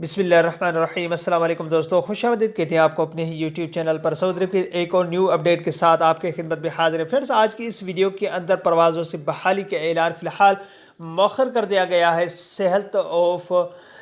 बिस्मिल्लाहिर्रहमानिर्रहीम। अस्सलाम वालेकुम दोस्तों, खुश आमदीद कहते हैं आपको अपने ही यूट्यूब चैनल पर। सऊदी अरब की एक और न्यू अपडेट के साथ आपके खिदमत में हाजिर है। फ्रेंड्स, आज की इस वीडियो के अंदर परवाज़ों से बहाली के ऐलान फ़िलहाल मौखर कर दिया गया है।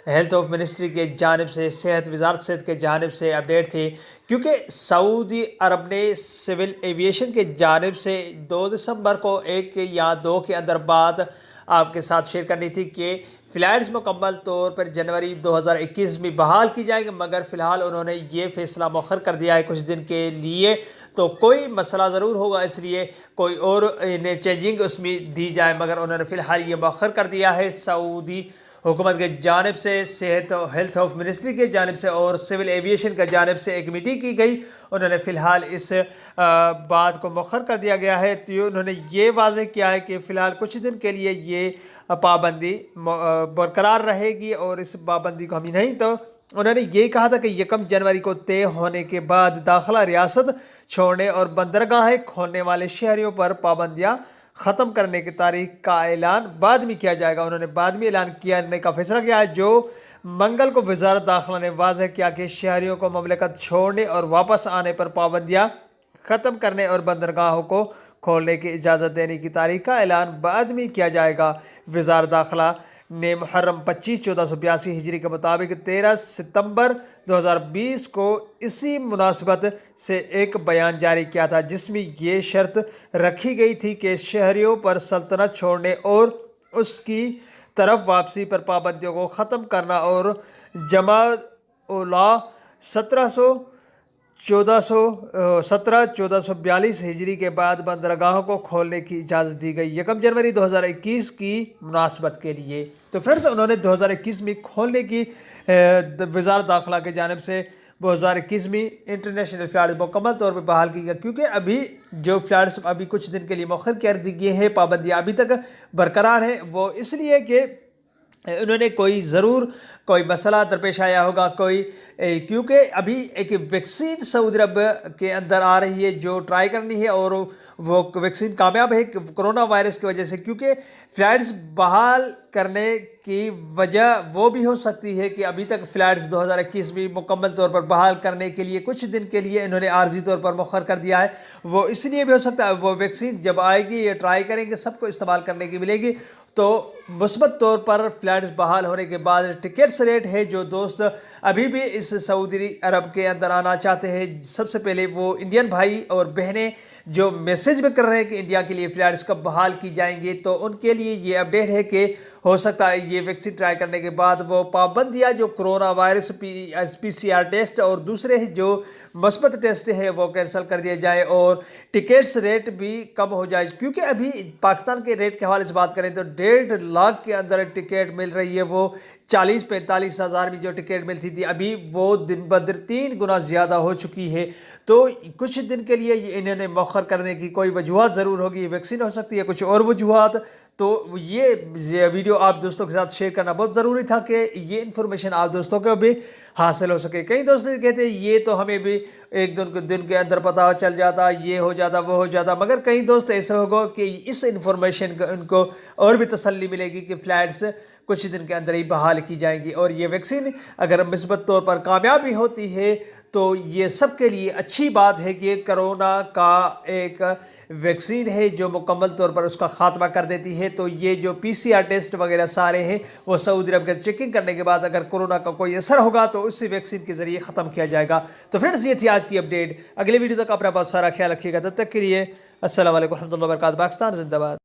हेल्थ ऑफ मिनिस्ट्री के जानिब से, वजारत सेहत के जानिब से अपडेट थी, क्योंकि सऊदी अरब ने सिविल एविएशन के जानिब से 2 दिसंबर को 1 या 2 के अंदर बात आपके साथ शेयर करनी थी कि फ़्लाइट्स मुकम्मल तौर पर जनवरी 2021 में बहाल की जाएंगे, मगर फ़िलहाल उन्होंने ये फ़ैसला मौखर कर दिया है कुछ दिन के लिए। तो कोई मसला ज़रूर होगा, इसलिए कोई और इन्हें चेंजिंग उसमें दी जाए, मगर उन्होंने फ़िलहाल ये मौखर कर दिया है। सऊदी हुकूमत के जानिब से, हेल्थ ऑफ मिनिस्ट्री के जानिब से और सिविल एविएशन के जानिब से एक मीटिंग की गई। उन्होंने फ़िलहाल इस बात को मौखर कर दिया गया है। तो उन्होंने ये वाज़ेह किया है कि फ़िलहाल कुछ दिन के लिए ये पाबंदी बरकरार रहेगी, और इस पाबंदी को हम नहीं, तो उन्होंने ये कहा था कि 1 जनवरी को तय होने के बाद दाखिला रियासत छोड़ने और बंदरगाहें खोलने वाले शहरियों पर पाबंदियाँ ख़त्म करने की तारीख का ऐलान बाद में किया जाएगा। उन्होंने बाद में ऐलान करने का फैसला किया है, जो मंगल को वज़ारत दाखिला ने वाज़ेह किया कि शहरियों को ममलकत छोड़ने और वापस आने पर पाबंदियाँ ख़त्म करने और बंदरगाहों को खोलने की इजाज़त देने की तारीख का ऐलान बाद में किया जाएगा। वज़ारत दाखिला ने मुहर्रम 25 1482 हिजरी के मुताबिक 13 सितंबर 2020 को इसी मुनासिबत से एक बयान जारी किया था, जिसमें ये शर्त रखी गई थी कि शहरियों पर सल्तनत छोड़ने और उसकी तरफ वापसी पर पाबंदियों को ख़त्म करना और जमा उला 1442 हिजरी के बाद बंदरगाहों को खोलने की इजाज़त दी गई 1 जनवरी 2021 की मुनासबत के लिए। तो फ्रेंड्स, उन्होंने 2021 में खोलने की वज़ारत दाखिला की जानिब से 2021 में इंटरनेशनल फ़्लाइट मुकम्मल तौर पर बहाल की गई, क्योंकि अभी जो फ़्लाइट्स अभी कुछ दिन के लिए मौखर कर दी गई है, पाबंदियाँ अभी तक बरकरार हैं। वो इसलिए कि उन्होंने कोई मसला दरपेश आया होगा, क्योंकि अभी एक वैक्सीन सऊदी अरब के अंदर आ रही है जो ट्राई करनी है, और वो वैक्सीन कामयाब है कोरोना वायरस की वजह से। क्योंकि फ़्लाइट्स बहाल करने की वजह वो भी हो सकती है कि अभी तक फ़्लाइट्स 2021 में मुकम्मल तौर पर बहाल करने के लिए कुछ दिन के लिए इन्होंने आर्जी तौर पर मुखर कर दिया है। वो इसलिए भी हो सकता है, वो वैक्सीन जब आएगी, ये ट्राई करेंगे, सबको इस्तेमाल करने की मिलेगी, तो मुस्बत तौर पर फ़्लाइट्स बहाल होने के बाद टिकट्स रेट है। जो दोस्त अभी भी इस सऊदी अरब के अंदर आना चाहते हैं, सबसे पहले वो इंडियन भाई और बहनें जो मैसेज भी कर रहे हैं कि इंडिया के लिए फ़्लाइट्स कब बहाल की जाएंगी, तो उनके लिए ये अपडेट है कि हो सकता है ये वैक्सीन ट्राई करने के बाद वो पाबंदियाँ जो कोरोना वायरस PCR टेस्ट और दूसरे जो मस्बत टेस्ट है वो कैंसिल कर दिया जाए, और टिकट्स रेट भी कम हो जाए। क्योंकि अभी पाकिस्तान के रेट के हवाले से बात करें तो 1.5 लाख के अंदर टिकट मिल रही है। वो 40-45 हज़ार में जो टिकट मिलती थी, अभी वो दिन ब दिन 3 गुना ज़्यादा हो चुकी है। तो कुछ दिन के लिए इन्होंने मौखर करने की कोई वजूहत ज़रूर होगी, वैक्सीन हो सकती है, कुछ और वजूहत। तो ये वीडियो आप दोस्तों के साथ शेयर करना बहुत ज़रूरी था कि ये इन्फॉर्मेशन आप दोस्तों को भी हासिल हो सके। कई दोस्त कहते हैं ये तो हमें भी एक दिन के अंदर पता चल जाता, ये हो जाता, वो हो जाता, मगर कई दोस्त ऐसे होगा कि इस इन्फॉर्मेशन को उनको और भी तसल्ली मिलेगी कि फ़्लाइट्स कुछ दिन के अंदर ही बहाल की जाएंगी, और ये वैक्सीन अगर मुस्बत तौर पर कामयाबी होती है तो ये सबके लिए अच्छी बात है कि कोरोना का एक वैक्सीन है जो मुकम्मल तौर पर उसका खात्मा कर देती है। तो ये जो PCR टेस्ट वगैरह सारे हैं, वो सऊदी अरब के चेकिंग करने के बाद अगर कोरोना का कोई असर होगा तो उसी वैक्सीन के ज़रिए ख़त्म किया जाएगा। तो फ्रेंड्स, ये थी आज की अपडेट। अगले वीडियो तक अपना बहुत सारा ख्याल रखिएगा। तब तक के लिए अस्सलाम वालेकुम रहमतुल्लाहि व बरकातहू। पाकिस्तान जिंदाबाद।